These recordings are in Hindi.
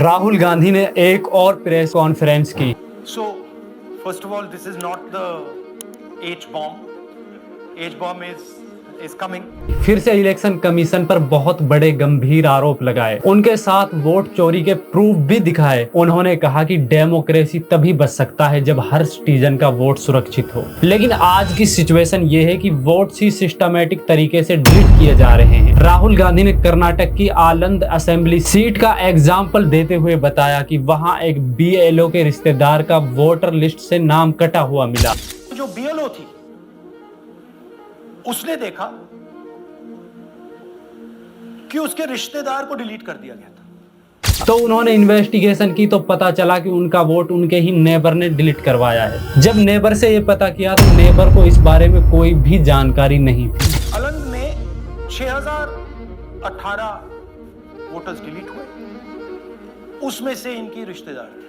राहुल गांधी ने एक और प्रेस कॉन्फ्रेंस की। So, first of all, this is not the H bomb. H bomb is coming. फिर से इलेक्शन कमीशन पर बहुत बड़े गंभीर आरोप लगाए, उनके साथ वोट चोरी के प्रूफ भी दिखाए। उन्होंने कहा कि डेमोक्रेसी तभी बच सकता है जब हर सिटीजन का वोट सुरक्षित हो। लेकिन आज की सिचुएशन ये है कि वोट्स ही सिस्टमैटिक तरीके से डिलीट किए जा रहे हैं। राहुल गांधी ने कर्नाटक की आलंद असेंबली सीट का एग्जाम्पल देते हुए बताया कि वहां एक BLO के रिश्तेदार का वोटर लिस्ट से नाम कटा हुआ मिला। जो BLO थी उसने देखा कि उसके रिश्तेदार को डिलीट कर दिया गया था। तो उन्होंने इन्वेस्टिगेशन की तो पता चला कि उनका वोट उनके ही नेबर ने डिलीट करवाया है। जब नेबर से ये पता किया तो नेबर को इस बारे में कोई भी जानकारी नहीं थी। आलंद में 6018 वोटर्स डिलीट हुए, उसमें से इनकी रिश्तेदार थे।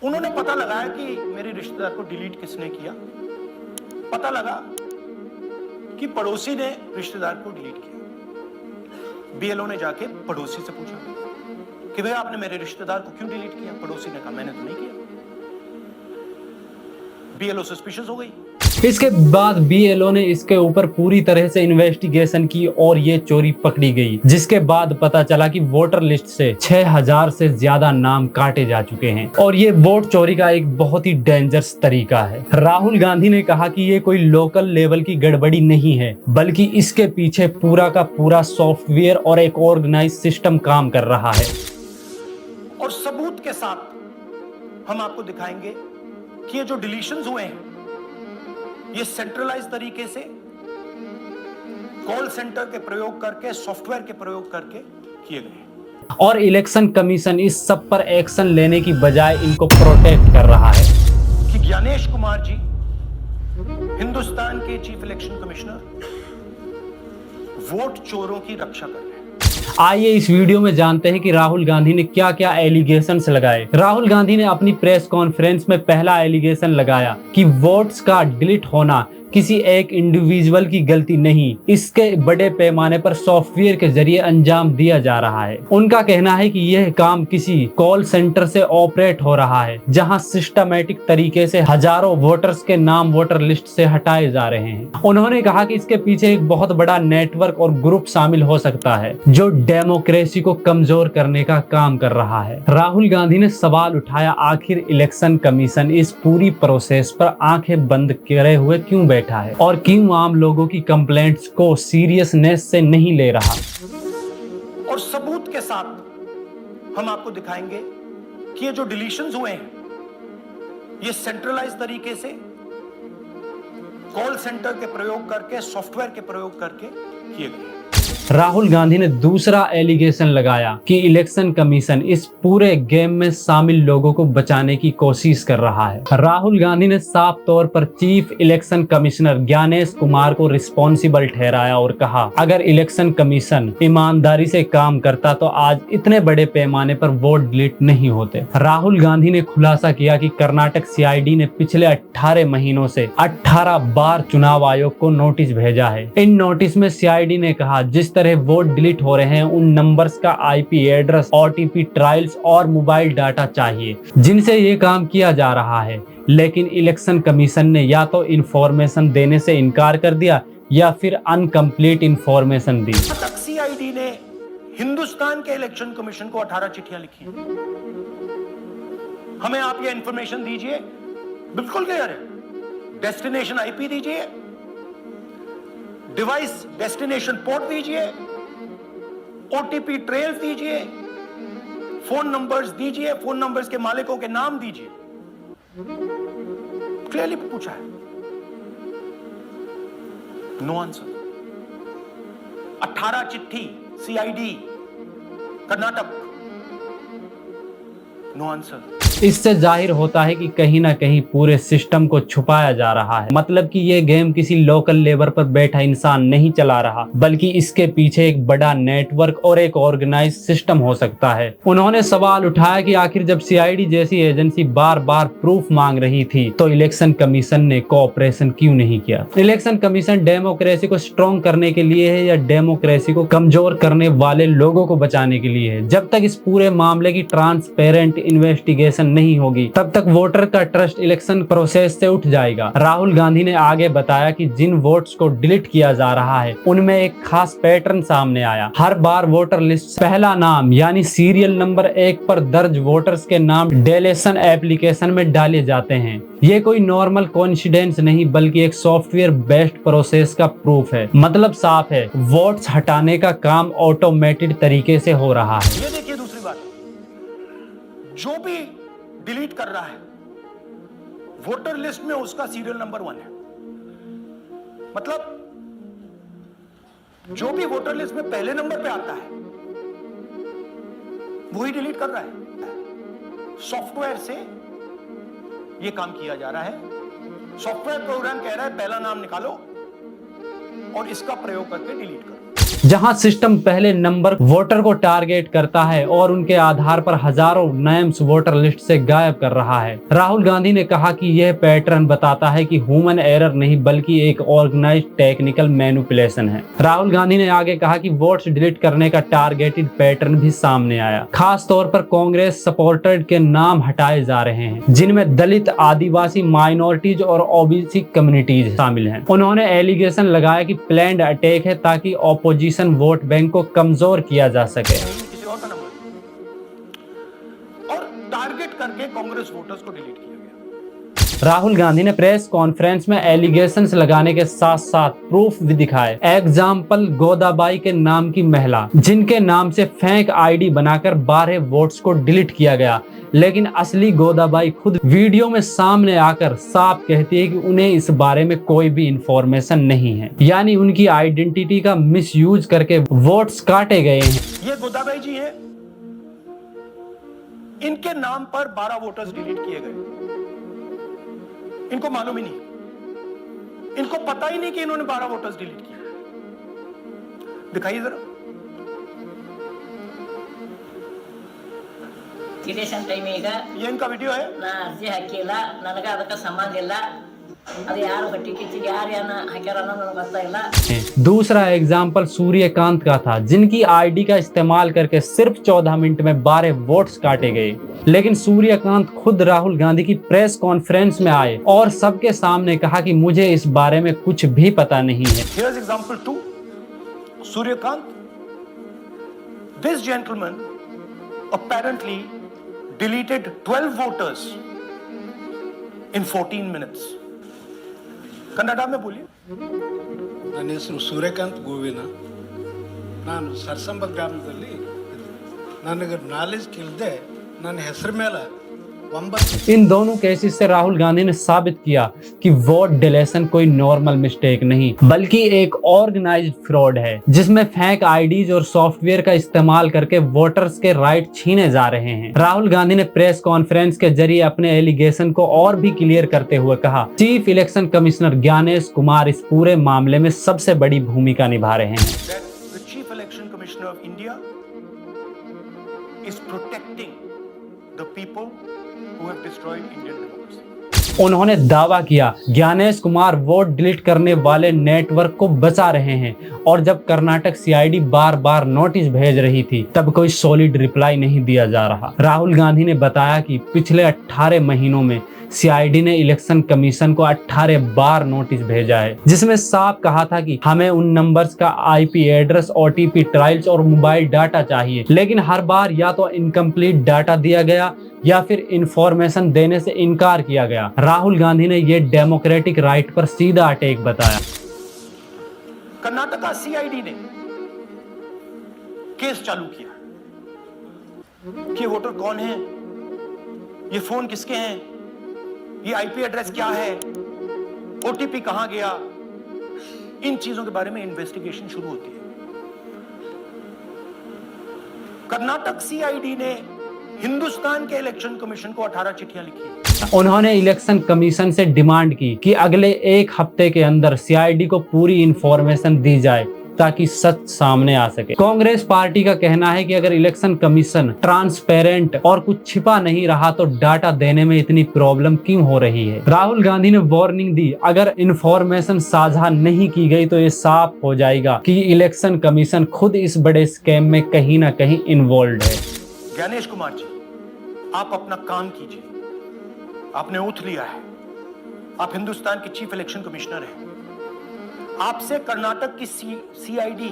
उन्होंने पता लगाया कि मेरे रिश्तेदार को डिलीट किसने किया। पता लगा कि पड़ोसी ने रिश्तेदार को डिलीट किया। BLO ने जाके पड़ोसी से पूछा कि भाई आपने मेरे रिश्तेदार को क्यों डिलीट किया। पड़ोसी ने कहा मैंने तो नहीं किया। BLO सस्पिशियस हो गई। इसके बाद BLO ने इसके ऊपर पूरी तरह से इन्वेस्टिगेशन की और ये चोरी पकड़ी गई, जिसके बाद पता चला कि वोटर लिस्ट से 6000 से ज्यादा नाम काटे जा चुके हैं और ये वोट चोरी का एक बहुत ही डेंजरस तरीका है। राहुल गांधी ने कहा कि ये कोई लोकल लेवल की गड़बड़ी नहीं है, बल्कि इसके पीछे पूरा का पूरा सॉफ्टवेयर और एक ऑर्गेनाइज सिस्टम काम कर रहा है। और सबूत के साथ हम आपको दिखाएंगे कि ये जो डिलीशंस हुए हैं ये सेंट्रलाइज तरीके से कॉल सेंटर के प्रयोग करके, सॉफ्टवेयर के प्रयोग करके किए गए और इलेक्शन कमीशन इस सब पर एक्शन लेने की बजाय इनको प्रोटेक्ट कर रहा है कि ज्ञानेश कुमार जी हिंदुस्तान के चीफ इलेक्शन कमिश्नर वोट चोरों की रक्षा कर रहे हैं। आइए इस वीडियो में जानते हैं कि राहुल गांधी ने क्या क्या एलिगेशंस लगाए। राहुल गांधी ने अपनी प्रेस कॉन्फ्रेंस में पहला एलिगेशन लगाया कि वोट्स का डिलीट होना किसी एक इंडिविजुअल की गलती नहीं, इसके बड़े पैमाने पर सॉफ्टवेयर के जरिए अंजाम दिया जा रहा है। उनका कहना है कि यह काम किसी कॉल सेंटर से ऑपरेट हो रहा है, जहां सिस्टमैटिक तरीके से हजारों वोटर्स के नाम वोटर लिस्ट से हटाए जा रहे हैं। उन्होंने कहा कि इसके पीछे एक बहुत बड़ा नेटवर्क और ग्रुप शामिल हो सकता है जो डेमोक्रेसी को कमजोर करने का काम कर रहा है। राहुल गांधी ने सवाल उठाया, आखिर इलेक्शन कमीशन इस पूरी प्रोसेस पर आंखें बंद करे हुए क्यों बैठा है और क्यों आम लोगों की कंप्लेंट्स को सीरियसनेस से नहीं ले रहा। और सबूत के साथ हम आपको दिखाएंगे कि ये जो डिलीशंस हुए हैं ये सेंट्रलाइज तरीके से कॉल सेंटर के प्रयोग करके, सॉफ्टवेयर के प्रयोग करके किए गए। राहुल गांधी ने दूसरा एलिगेशन लगाया कि इलेक्शन कमीशन इस पूरे गेम में शामिल लोगों को बचाने की कोशिश कर रहा है। राहुल गांधी ने साफ तौर पर chief election commissioner Gyanesh Kumar को रिस्पॉन्सिबल ठहराया और कहा, अगर इलेक्शन कमीशन ईमानदारी से काम करता तो आज इतने बड़े पैमाने पर वोट डिलीट नहीं होते। राहुल गांधी ने खुलासा किया कि कर्नाटक CID ने पिछले 18 महीनों से 18 बार चुनाव आयोग को नोटिस भेजा है। इन नोटिस में CID ने कहा जिस तरह वोट डिलीट हो रहे हैं उन नंबर्स का IP एड्रेस, OTP ट्रायल्स और मोबाइल डाटा चाहिए जिनसे ये काम किया जा रहा है। लेकिन इलेक्शन कमीशन ने या तो इंफॉर्मेशन देने से इनकार कर दिया या फिर अनकंप्लीट इंफॉर्मेशन दी। CID ने हिंदुस्तान के इलेक्शन कमीशन को 18 चिट्ठियां लिखी। हमें आप ये इंफॉर्मेशन दीजिए, बिल्कुल क्लियर है। डेस्टिनेशन IP दीजिए, डिवाइस डेस्टिनेशन पोर्ट दीजिए, OTP ट्रेल दीजिए, फोन नंबर्स दीजिए, फोन नंबर्स के मालिकों के नाम दीजिए। क्लियरली पूछा है, नो आंसर। 18 चिट्ठी CID कर्नाटक नो आंसर। इससे जाहिर होता है कि कहीं ना कहीं पूरे सिस्टम को छुपाया जा रहा है। मतलब कि ये गेम किसी लोकल लेवल पर बैठा इंसान नहीं चला रहा, बल्कि इसके पीछे एक बड़ा नेटवर्क और एक ऑर्गेनाइज सिस्टम हो सकता है। उन्होंने सवाल उठाया कि आखिर जब सीआईडी जैसी एजेंसी बार बार प्रूफ मांग रही थी तो इलेक्शन कमीशन ने कोऑपरेशन क्यों नहीं किया। इलेक्शन कमीशन डेमोक्रेसी को स्ट्रॉन्ग करने के लिए है या डेमोक्रेसी को कमजोर करने वाले लोगों को बचाने के लिए है? जब तक इस पूरे मामले की ट्रांसपेरेंट इन्वेस्टिगेशन नहीं होगी तब तक वोटर का ट्रस्ट इलेक्शन प्रोसेस से उठ जाएगा। राहुल गांधी ने आगे बताया कि जिन वोट्स को डिलीट किया जा रहा है उनमें एक खास पैटर्न सामने आया। हर बार वोटर लिस्ट पहला नाम यानी सीरियल नंबर 1 पर दर्ज वोटर्स के नाम डिलीशन एप्लीकेशन में डाले जाते हैं। ये कोई नॉर्मल कोइंसिडेंस नहीं बल्कि एक सॉफ्टवेयर बेस्ड प्रोसेस का प्रूफ है। मतलब साफ है, वोट्स हटाने का काम ऑटोमेटेड तरीके से हो रहा है। ये देखिए दूसरी बात, जो भी डिलीट कर रहा है वोटर लिस्ट में उसका सीरियल नंबर 1 है। मतलब जो भी वोटर लिस्ट में पहले नंबर पे आता है वही डिलीट कर रहा है। सॉफ्टवेयर से ये काम किया जा रहा है। सॉफ्टवेयर प्रोग्राम कह रहा है पहला नाम निकालो और इसका प्रयोग करके डिलीट करो। जहां सिस्टम पहले नंबर वोटर को टारगेट करता है और उनके आधार पर हजारों नेम्स वोटर लिस्ट से गायब कर रहा है। राहुल गांधी ने कहा कि यह पैटर्न बताता है कि ह्यूमन एरर नहीं बल्कि एक ऑर्गेनाइज्ड टेक्निकल मैनिपुलेशन है। राहुल गांधी ने आगे कहा कि वोट्स डिलीट करने का टारगेटेड पैटर्न भी सामने आया। खास तौर पर कांग्रेस सपोर्टेड के नाम हटाए जा रहे हैं जिनमें दलित, आदिवासी, माइनॉरिटीज और ओबीसी कम्युनिटीज शामिल हैं। उन्होंने एलिगेशन लगाया कि प्लान्ड अटैक है ताकि ऑपोजिशन वोट बैंक को कमजोर किया जा सके किसी और का नंबर और टारगेट करके कांग्रेस वोटर्स को डिलीट किया गया। राहुल गांधी ने प्रेस कॉन्फ्रेंस में एलिगेशंस लगाने के साथ साथ प्रूफ भी दिखाए। एग्जाम्पल गोदाबाई के नाम की महिला जिनके नाम से फेक आईडी बनाकर 12 वोट्स को डिलीट किया गया, लेकिन असली गोदाबाई खुद वीडियो में सामने आकर साफ कहती है कि उन्हें इस बारे में कोई भी इंफॉर्मेशन नहीं है। यानी उनकी आइडेंटिटी का मिसयूज करके वोट्स काटे गए हैं। ये गोदाबाई जी हैं, इनके नाम पर 12 वोटर्स डिलीट किए गए। इनको मालूम ही नहीं, इनको पता ही नहीं कि इन्होंने 12 वोटर्स डिलीट किए। दिखाइए जरा। ಇಲೆಕ್ಷನ್ ಟೈಮ್ ಈಗ ये इनका वीडियो है। ನಾ ಅರ್ಜಿ ಹಾಕಿಲ್ಲ, ನನಗೆ ಅದಕ್ಕೆ ಸಂಬಂಧ ಇಲ್ಲ। ಅದು ಯಾರು ಹೊಟ್ಟಿ ಕಿಚ್ಚಿಗೆ ಯಾರು ಹಾಕ್ಯಾರ ಅನ್ನೋದು ನನಗೆ ಗೊತ್ತಾಗಿಲ್ಲ। दूसरा एग्जाम्पल सूर्यकांत का था जिनकी आईडी का इस्तेमाल करके सिर्फ 14 मिनट में 12 वोट्स काटे गए। लेकिन सूर्यकांत खुद राहुल गांधी की प्रेस कॉन्फ्रेंस में आए और सबके सामने कहा कि मुझे इस बारे में कुछ भी पता नहीं है। Here's example 2. Suryakant. This gentleman apparently deleted 12 voters in 14 minutes. Kannada में बोलिए। ನನ್ನ ಹೆಸರು ಸೂರ್ಯಕಾಂತ್ ಗೋವಿನ. ನಾನು ಸರ್ಸಂಬ ಗ್ರಾಮದಲ್ಲಿ ನನಗೆ ನಾಲೆಜ್ ಕೇಳಿದೆ ನನ್ನ ಹೆಸರು ಮೇಲೆ 9 इन दोनों केसेस से राहुल गांधी ने साबित किया कि वोट डिलीशन कोई नॉर्मल मिस्टेक नहीं बल्कि एक ऑर्गेनाइज्ड फ्रॉड है जिसमें फेक आईडीज और सॉफ्टवेयर का इस्तेमाल करके वोटर्स के राइट छीने जा रहे हैं। राहुल गांधी ने प्रेस कॉन्फ्रेंस के जरिए अपने एलिगेशन को और भी क्लियर करते हुए कहा, chief election commissioner Gyanesh Kumar इस पूरे मामले में सबसे बड़ी भूमिका निभा रहे हैं। The Chief Election Commissioner of India is protecting the people who have destroyed Indian democracy. उन्होंने दावा किया ज्ञानेश कुमार वोट डिलीट करने वाले नेटवर्क को बचा रहे हैं और जब कर्नाटक सीआईडी बार बार नोटिस भेज रही थी तब कोई सॉलिड रिप्लाई नहीं दिया जा रहा। राहुल गांधी ने बताया कि पिछले 18 महीनों में सीआईडी ने इलेक्शन कमीशन को 18 बार नोटिस भेजा है जिसमें साफ कहा था कि हमें उन नंबर्स का आईपी एड्रेस, ओटीपी ट्रायल्स और मोबाइल डाटा चाहिए, लेकिन हर बार या तो इनकम्प्लीट डाटा दिया गया या फिर इंफॉर्मेशन देने से इनकार किया गया। राहुल गांधी ने ये डेमोक्रेटिक राइट पर सीधा अटैक बताया। कर्नाटका सीआईडी ने केस चालू किया कि वोटर कौन है, ये फोन किसके हैं, ये आईपी एड्रेस क्या है, ओटीपी कहां गया, इन चीजों के बारे में इन्वेस्टिगेशन शुरू होती है। कर्नाटक सीआईडी ने हिंदुस्तान के इलेक्शन कमीशन को 18 चिट्ठियां लिखी। उन्होंने इलेक्शन कमीशन से डिमांड की कि अगले एक हफ्ते के अंदर सीआईडी को पूरी इंफॉर्मेशन दी जाए ताकि सच सामने आ सके। कांग्रेस पार्टी का कहना है कि अगर इलेक्शन कमीशन ट्रांसपेरेंट और कुछ छिपा नहीं रहा तो डाटा देने में इतनी प्रॉब्लम क्यों हो रही है। राहुल गांधी ने वार्निंग दी, अगर इंफॉर्मेशन साझा नहीं की गई तो ये साफ हो जाएगा कि इलेक्शन कमीशन खुद इस बड़े स्कैम में कहीं ना कहीं इन्वॉल्व है। ज्ञानेश कुमार जी, आप अपना काम कीजिए। आपने ओथ लिया है, आप हिंदुस्तान के चीफ इलेक्शन कमिश्नर हैं। आपसे कर्नाटक की सीआईडी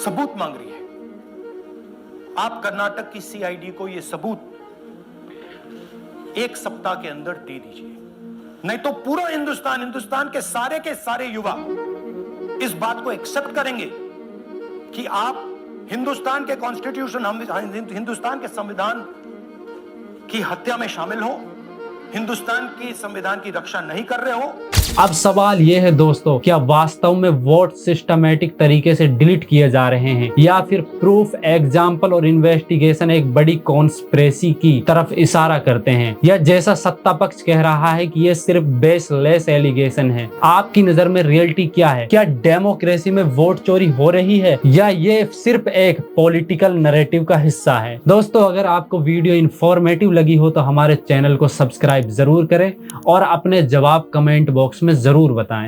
सबूत मांग रही है। आप कर्नाटक की सीआईडी को यह सबूत 1 सप्ताह के अंदर दे दीजिए, नहीं तो पूरा हिंदुस्तान के सारे युवा इस बात को एक्सेप्ट करेंगे कि आप हिंदुस्तान के कॉन्स्टिट्यूशन, हिंदुस्तान के संविधान की हत्या में शामिल हो, हिंदुस्तान की संविधान की रक्षा नहीं कर रहे हो। अब सवाल यह है दोस्तों, क्या वास्तव में वोट सिस्टमैटिक तरीके से डिलीट किए जा रहे हैं या फिर प्रूफ, एग्जाम्पल और इन्वेस्टिगेशन एक बड़ी कॉन्स्पिरेसी की तरफ इशारा करते हैं, या जैसा सत्ता पक्ष कह रहा है कि ये सिर्फ बेसलेस एलिगेशन है। आपकी नजर में रियलिटी क्या है? क्या डेमोक्रेसी में वोट चोरी हो रही है या ये सिर्फ एक पॉलिटिकल नैरेटिव का हिस्सा है? दोस्तों, अगर आपको वीडियो इंफॉर्मेटिव लगी हो तो हमारे चैनल को सब्सक्राइब जरूर करें और अपने जवाब कमेंट बॉक्स में जरूर बताएं।